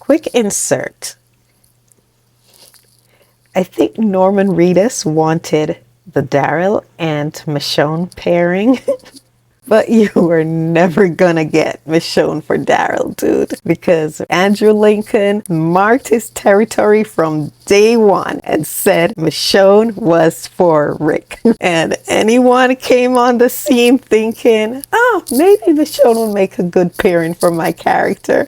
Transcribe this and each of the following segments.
Quick insert. I think Norman Reedus wanted the Daryl and Michonne pairing, but you were never gonna get Michonne for Daryl, dude, because Andrew Lincoln marked his territory from day one and said Michonne was for Rick. And anyone came on the scene thinking, oh, maybe Michonne will make a good pairing for my character.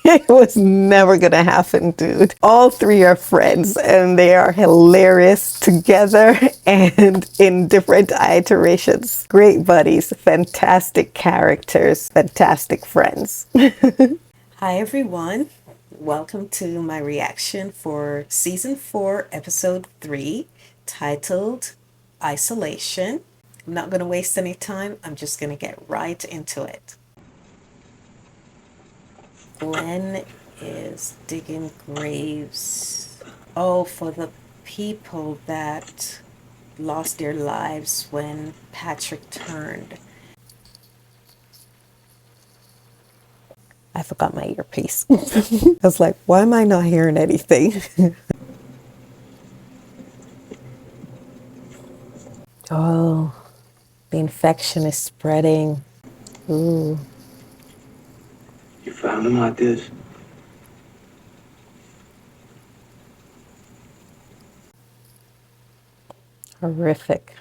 It was never gonna happen, dude. All three are friends and they are hilarious together and in different iterations. Great buddies, fantastic characters, fantastic friends. Hi everyone. Welcome to my reaction for season 4, episode 3, titled Isolation. I'm not gonna waste any time. I'm just gonna get right into it. Glenn is digging graves. Oh, for the people that lost their lives when Patrick turned. I forgot my earpiece. I was like, why am I not hearing anything? Oh, the infection is spreading. Ooh. You found him like this? Horrific.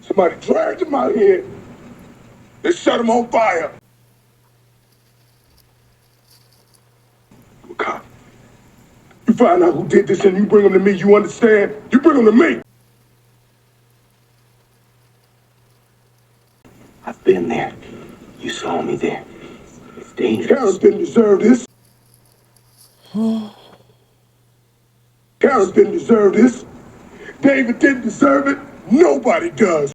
Somebody dragged him out here. They set him on fire. I'm a cop. You find out who did this and you bring him to me, you understand? You bring him to me. I've been there. You saw me there. It's dangerous. Karen didn't deserve this. Karen didn't deserve this. David didn't deserve it. Nobody does.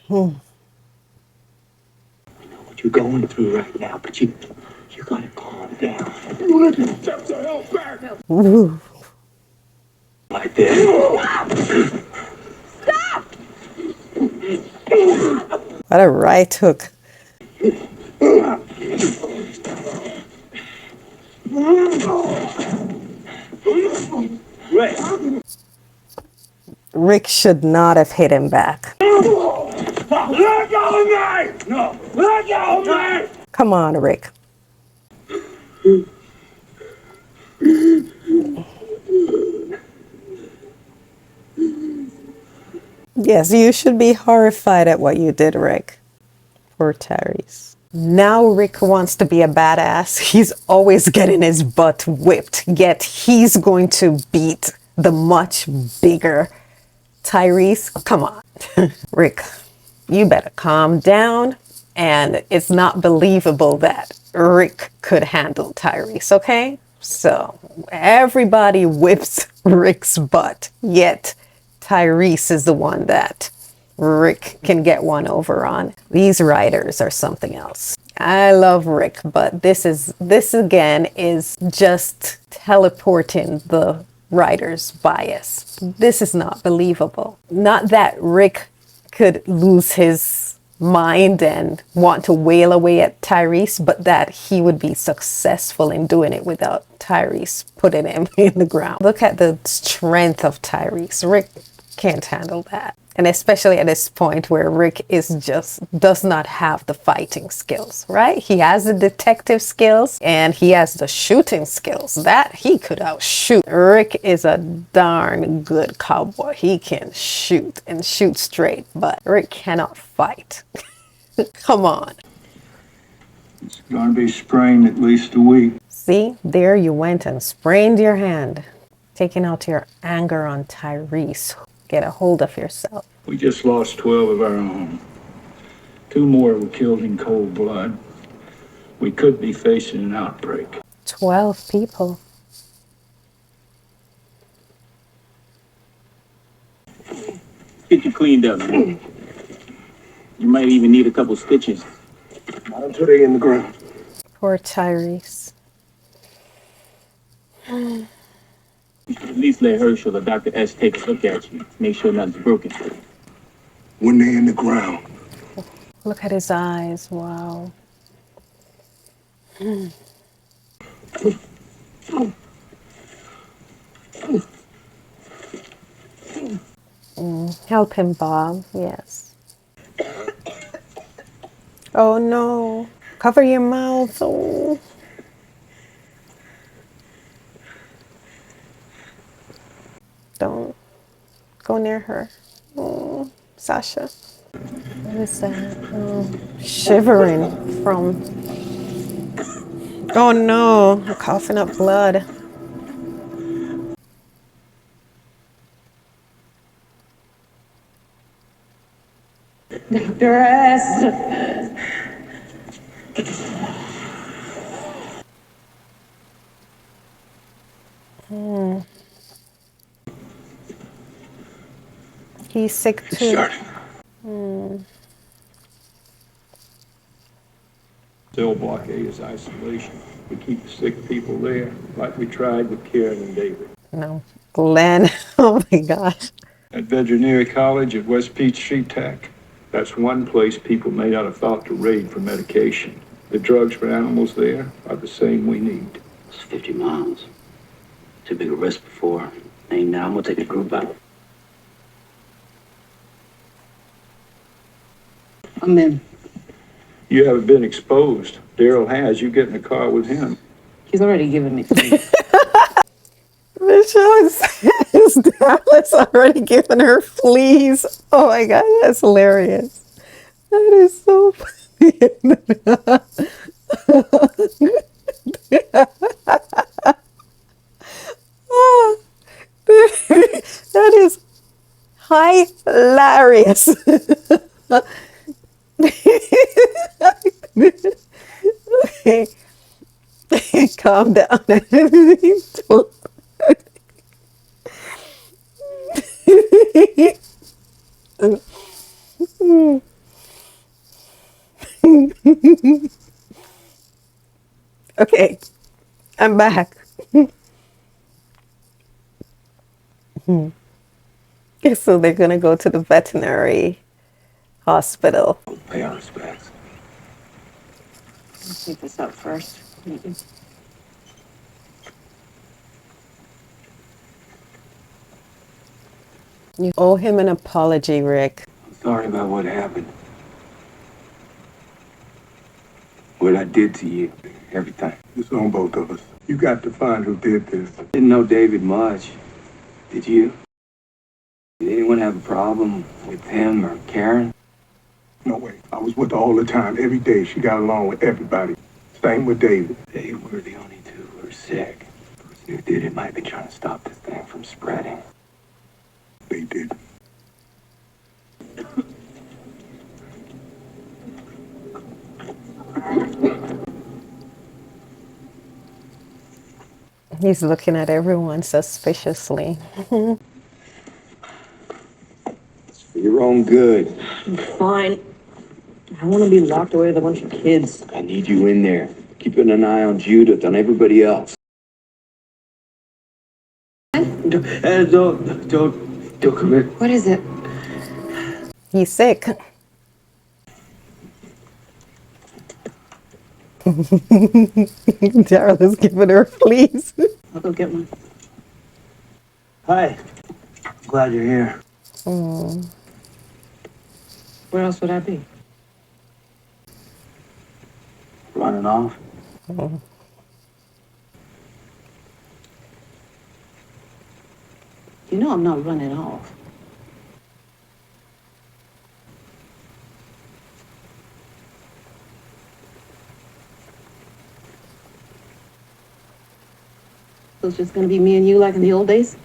I know what you're going through right now, but you gotta calm down. You let me step the hell back. Ooh. Like that. Stop! What a right hook. Rick should not have hit him back. Let go of me! No, let go of me! Come on, Rick. Yes, you should be horrified at what you did, Rick. Poor Tyrese. Now Rick wants to be a badass. He's always getting his butt whipped, yet he's going to beat the much bigger Tyrese. Come on. Rick, you better calm down. And it's not believable that Rick could handle Tyrese, okay? So everybody whips Rick's butt, yet Tyrese is the one that Rick can get one over on. These writers are something else. I love Rick, but this again is just teleporting the writer's bias. This is not believable. Not that Rick could lose his mind and want to wail away at Tyrese, but that he would be successful in doing it without Tyrese putting him in the ground. Look at the strength of Tyrese. Rick can't handle that. And especially at this point where Rick does not have the fighting skills, right? He has the detective skills and he has the shooting skills that he could outshoot. Rick is a darn good cowboy. He can shoot and shoot straight, but Rick cannot fight. Come on. It's gonna be sprained at least a week. See, there you went and sprained your hand, taking out your anger on Tyrese. Get a hold of yourself. We just lost 12 of our own. 2 more were killed in cold blood. We could be facing an outbreak. 12 people. Get you cleaned up. You might even need a couple stitches. Not until they're in the ground. Poor Tyrese. At least let Herschel or Dr. S take a look at you. Make sure nothing's broken. When they're in the ground. Look at his eyes. Wow. Help him, Bob. Yes. Oh no. Cover your mouth. Oh. Don't go near her. Oh, Sasha. What is that? Oh, shivering from. Oh no. I'm coughing up blood. Dress. He's sick It's too. starting. Cell blockade is isolation. We keep the sick people there, like we tried with Karen and David. No. Glenn. Oh my gosh. At Veterinary College at West Peachtree Tech, that's one place people may not have thought to raid for medication. The drugs for animals there are the same we need. It's 50 miles. Too big a risk before. Ain't now. I'm gonna take a group out. I'm in. You haven't been exposed. Daryl has. You get in the car with him. He's already given me three. Michonne says Dallas already given her fleas. Oh my god, that's hilarious. That is so funny. Oh, that is hilarious. Okay. Calm down. Okay, I'm back. So they're gonna go to the veterinary hospital. Pay our respects. Let's keep this up first. You owe him an apology, Rick. I'm sorry about what happened. What I did to you. Everything. It's on both of us. You got to find who did this. Didn't know David much. Did you? Did anyone have a problem with him or Karen? No way. I was with her all the time, every day. She got along with everybody. Same with David. They were the only two who were sick. The person who did it might be trying to stop this thing from spreading. They did. He's looking at everyone suspiciously. It's for your own good. I'm fine. I want to be locked away with a bunch of kids. I need you in there, keeping an eye on Judith, on everybody else. Don't come in. What is it? He's sick. Daryl is giving her fleas. I'll go get one. Hi. Glad you're here. Where else would I be? Running off? You know I'm not running off. So it's just gonna be me and you like in the old days?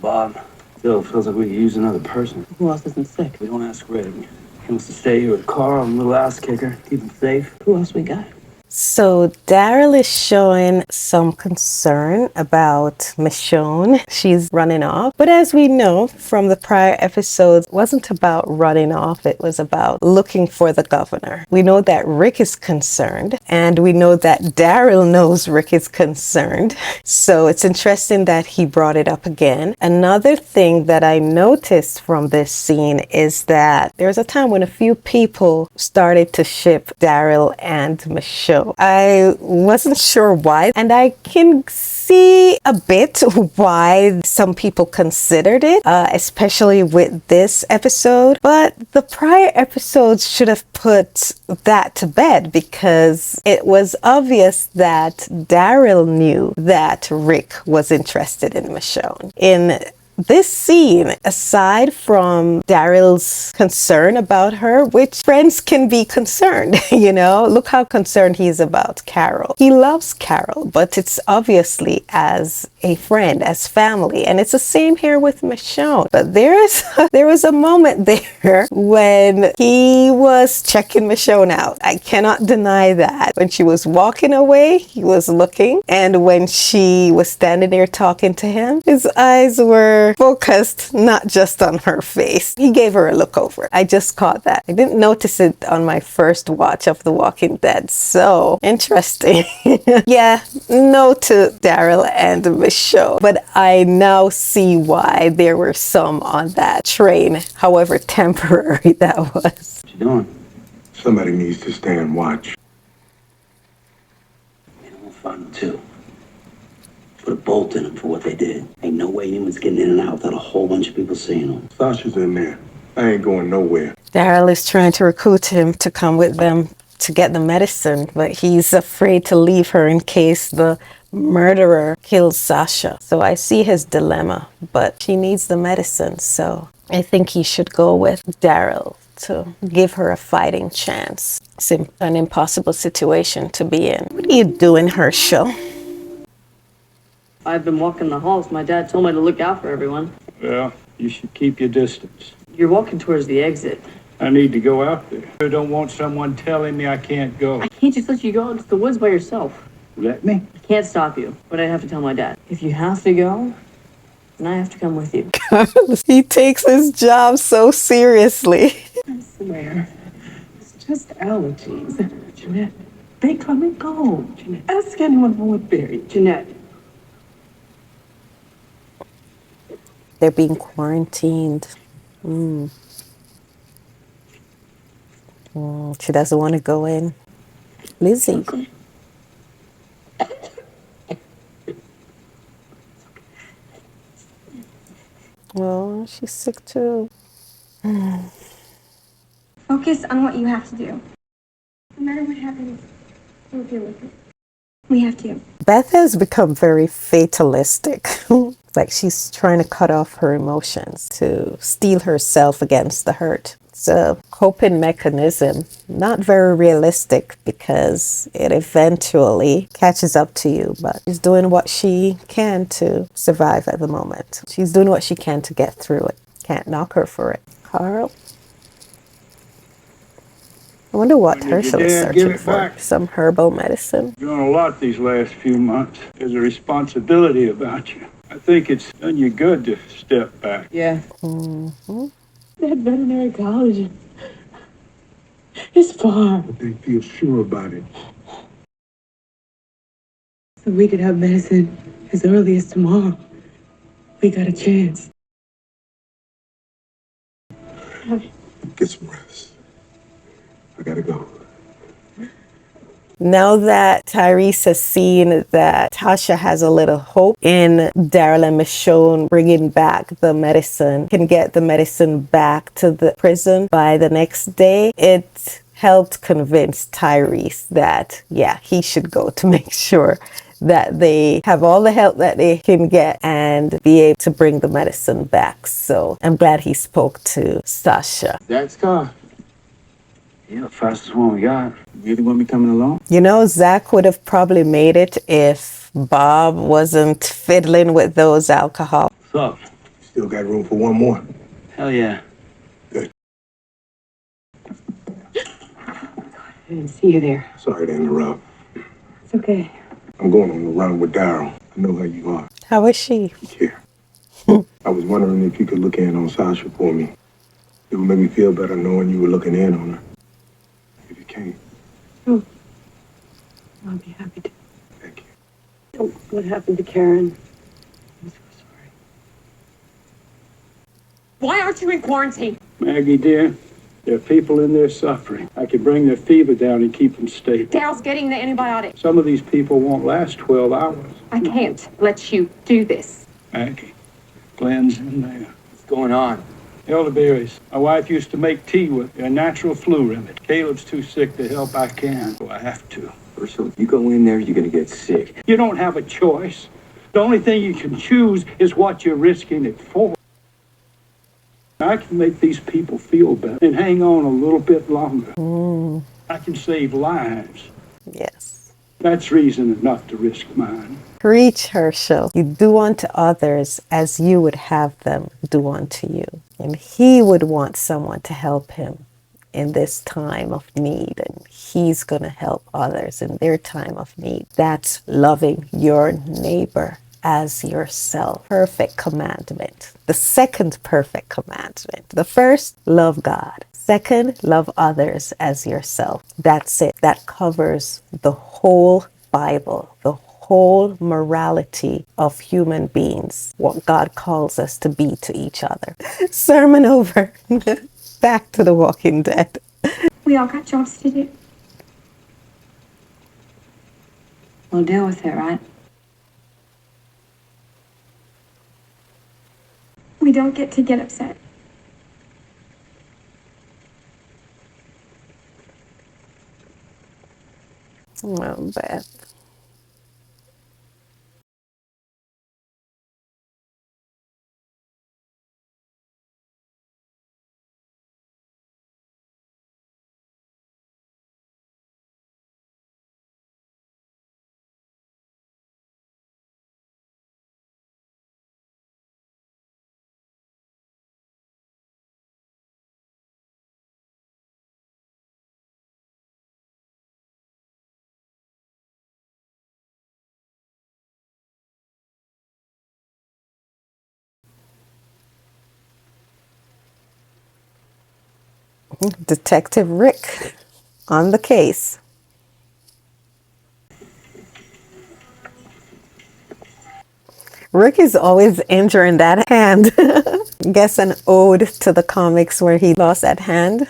Bob, still feels like we could use another person. Who else isn't sick? We don't ask Rick. He wants to stay here with Carl, a little ass kicker, keep him safe. Who else we got? So Daryl is showing some concern about Michonne. She's running off. But as we know from the prior episodes, it wasn't about running off. It was about looking for the governor. We know that Rick is concerned, and we know that Daryl knows Rick is concerned. So it's interesting that he brought it up again. Another thing that I noticed from this scene is that there was a time when a few people started to ship Daryl and Michonne. show. I wasn't sure why, and I can see a bit why some people considered it, especially with this episode. But the prior episodes should have put that to bed, because it was obvious that Daryl knew that Rick was interested in Michonne. In this scene, aside from Daryl's concern about her, which friends can be concerned, look how concerned he is about Carol. He loves Carol, but it's obviously as a friend, as family. And it's the same here with Michonne. But there was a moment there when he was checking Michonne out. I cannot deny that. When she was walking away, he was looking. And when she was standing there talking to him, his eyes were focused not just on her face. He gave her a look over. I just caught that. I didn't notice it on my first watch of The Walking Dead. So interesting. Yeah, no to Daryl and Michonne, but I now see why there were some on that train, however temporary that was. What you doing? Somebody needs to stay and watch. We'll find them too. Put a bolt in them for what they did. Ain't no way anyone's getting in and out without a whole bunch of people seeing them. Sasha's in there. I ain't going nowhere. Daryl is trying to recruit him to come with them to get the medicine, but he's afraid to leave her in case the murderer kills Sasha. So I see his dilemma, but she needs the medicine, so I think he should go with Daryl to give her a fighting chance. It's an impossible situation to be in. What are you doing, Herschel? I've been walking the halls. My dad told me to look out for everyone. Well, you should keep your distance. You're walking towards the exit. I need to go out there. I don't want someone telling me I can't go. I can't just let you go into the woods by yourself. Let me? I can't stop you, but I have to tell my dad. If you have to go, then I have to come with you. He takes his job so seriously. I swear, it's just allergies. Jeanette, they come and go. Jeanette, ask anyone who would bury Jeanette. They're being quarantined. She doesn't want to go in. Lizzie. Oh, she's sick too. Focus on what you have to do. No matter what happens, we'll deal with it. We have to. Beth has become very fatalistic. It's like she's trying to cut off her emotions to steel herself against the hurt. It's a coping mechanism, not very realistic because it eventually catches up to you, but she's doing what she can to survive at the moment. She's doing what she can to get through it. Can't knock her for it. Carl? I wonder what Herschel is searching for. Back. Some herbal medicine. You've done a lot these last few months. There's a responsibility about you. I think it's done you good to step back. Yeah. That veterinary college is far. But they feel sure about it. So we could have medicine as early as tomorrow. We got a chance. Get some rest. I gotta go. Now that Tyrese has seen that Tasha has a little hope in Daryl and Michonne bringing back the medicine, can get the medicine back to the prison by the next day, it helped convince Tyrese that, yeah, he should go to make sure that they have all the help that they can get and be able to bring the medicine back. So I'm glad he spoke to Sasha. Dad's car. Yeah, the fastest one we got. Really want me coming along? You know, Zach would have probably made it if Bob wasn't fiddling with those alcohol. What's up? Still got room for one more. Hell yeah. Good. I didn't see you there. Sorry to interrupt. It's okay. I'm going on the run with Daryl. I know how you are. How is she? Here. I was wondering if you could look in on Sasha for me. It would make me feel better knowing you were looking in on her. If you can. Oh, I'll be happy to. Thank you. Oh, what happened to Karen? I'm so sorry. Why aren't you in quarantine? Maggie, dear, There are people in there suffering. I can bring their fever down and keep them stable. Daryl's getting the antibiotic. Some of these people won't last 12 hours. I can't let you do this. Maggie, Glenn's in there. What's going on? Elderberries. My wife used to make tea with a natural flu remedy. Caleb's too sick to help. I can, so I have to. Ursula, if you go in there, you're gonna get sick. You don't have a choice. The only thing you can choose is what you're risking it for. I can make these people feel better and hang on a little bit longer. I can save lives. Yes. That's reason enough to risk mine. Preach, Herschel. You do unto others as you would have them do unto you. And he would want someone to help him in this time of need. And he's going to help others in their time of need. That's loving your neighbor as yourself. Perfect commandment. The second perfect commandment. The first, love God. Second, love others as yourself. That's it. That covers the whole Bible, the whole morality of human beings, what God calls us to be to each other. Sermon over. Back to The Walking Dead. We all got jobs to do. We'll deal with it, right? We don't get to get upset. Oh, Beth. Detective Rick on the case. Rick is always injuring that hand. Guess an ode to the comics where he lost that hand.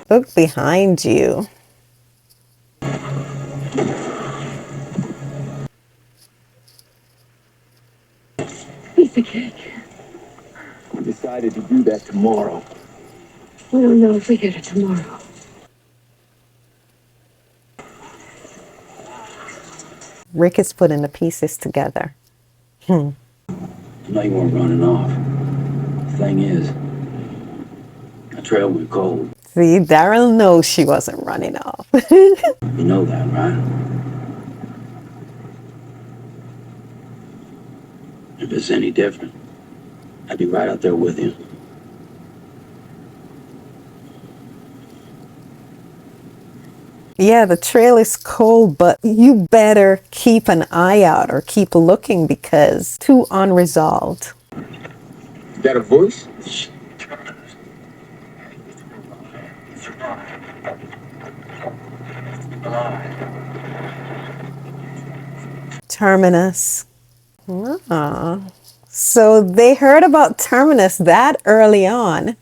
Look behind you. Piece of cake. We decided to do that tomorrow. We don't know if we get it tomorrow. Rick is putting the pieces together. I know you weren't running off. The thing is, my trail went cold. See, Daryl knows she wasn't running off. You know that, right? If it's any different, I'd be right out there with you. Yeah, the trail is cold, but you better keep an eye out or keep looking because too unresolved. Is that a voice? Terminus. Ah. So they heard about Terminus that early on.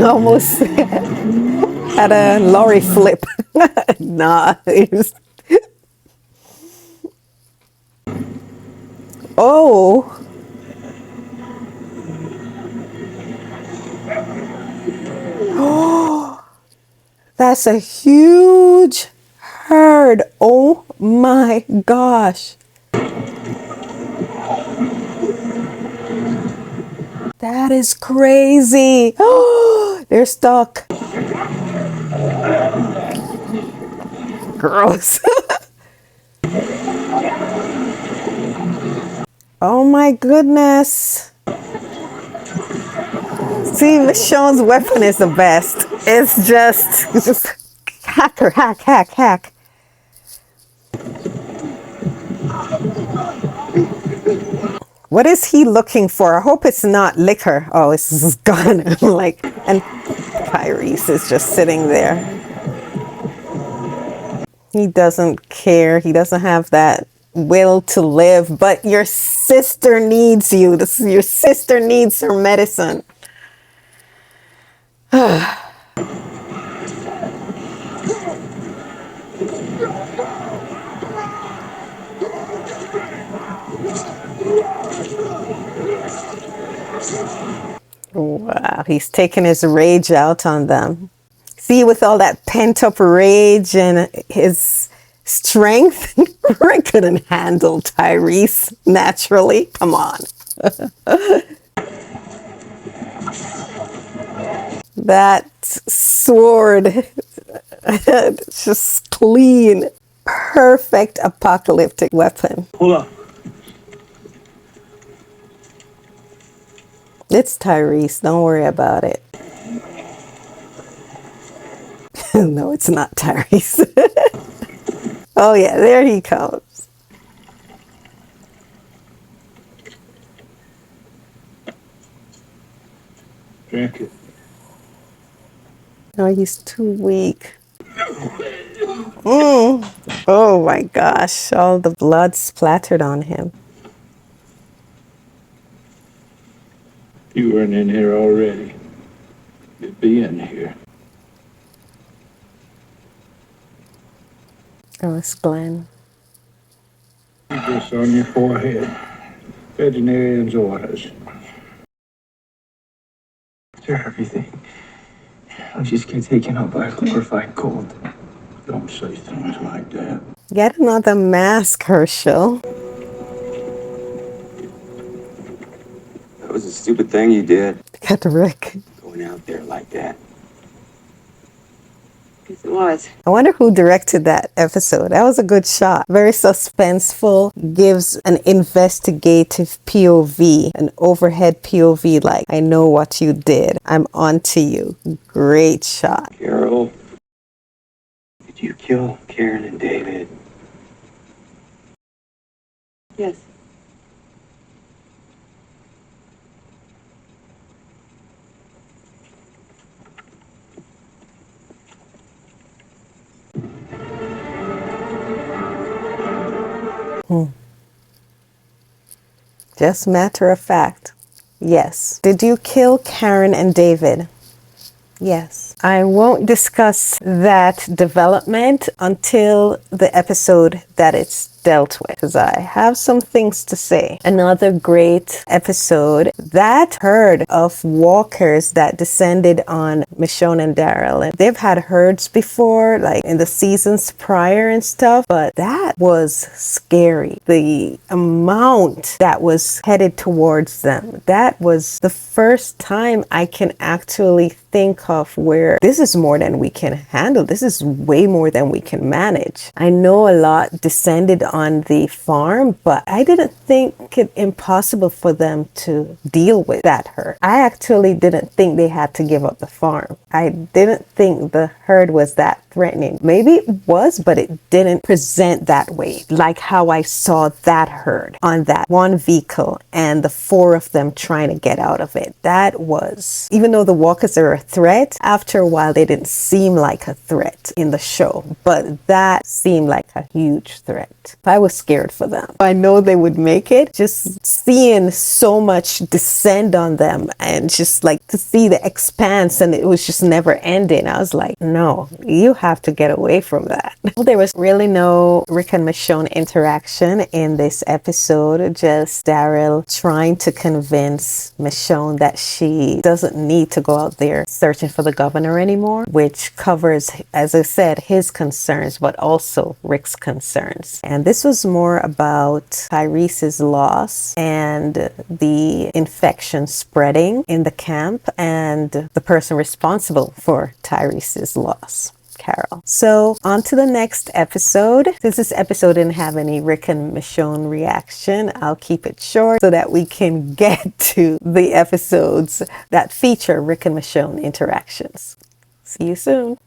Almost had a lorry flip. Nah. Oh. Oh. That's a huge herd. Oh my gosh. That is crazy. Oh, they're stuck. Gross. Oh my goodness. See, Michonne's weapon is the best. It's just hacker, hack. What is he looking for? I hope it's not liquor. Oh, it's gone. Like, and Tyrese is just sitting there. He doesn't care. He doesn't have that will to live. But your sister needs you. Your sister needs her medicine. Wow, he's taking his rage out on them. See, with all that pent up rage and his strength, Rick couldn't handle Tyrese naturally. Come on. That sword, it's just clean, perfect apocalyptic weapon. Pull up. It's Tyrese. Don't worry about it. No, it's not Tyrese. Oh, yeah, there he comes. Drink it. Oh, he's too weak. Oh my gosh, all the blood splattered on him. You weren't in here already. You'd be in here. Oh, it's Glenn. This on your forehead. Veterinarian's orders. After everything, I just get taken out by a glorified cold. Don't say things like that. Get another mask, Herschel. That was a stupid thing you did, Got Rick. going out there like that. Yes, it was. I wonder who directed that episode. That was a good shot. Very suspenseful. Gives an investigative POV, an overhead POV, like, I know what you did. I'm onto you. Great shot. Carol, did you kill Karen and David? Yes. Just matter of fact. Yes. Did you kill Karen and David? Yes. I won't discuss that development until the episode that it's dealt with, because I have some things to say. Another great episode, that herd of walkers that descended on Michonne and Daryl, and they've had herds before, like in the seasons prior and stuff, but that was scary. The amount that was headed towards them, that was the first time I can actually think of where this is more than we can handle. This is way more than we can manage. I know a lot descended on the farm, but I didn't think it impossible for them to deal with that herd. I actually didn't think they had to give up the farm. I didn't think the herd was that threatening. Maybe it was, but it didn't present that way. Like how I saw that herd on that one vehicle and the four of them trying to get out of it. That was, even though the walkers are a threat, after a while they didn't seem like a threat in the show, but that seemed like a huge threat. I was scared for them. I know they would make it. Just seeing so much descend on them and just like to see the expanse, and it was just never ending. I was like, no, you have to get away from that. There was really no Rick and Michonne interaction in this episode. Just Daryl trying to convince Michonne that she doesn't need to go out there searching for the governor anymore, which covers, as I said, his concerns, but also Rick's concerns. And this was more about Tyrese's loss and the infection spreading in the camp and the person responsible for Tyrese's loss, Carol. So on to the next episode. Since this episode didn't have any Rick and Michonne reaction, I'll keep it short so that we can get to the episodes that feature Rick and Michonne interactions. See you soon.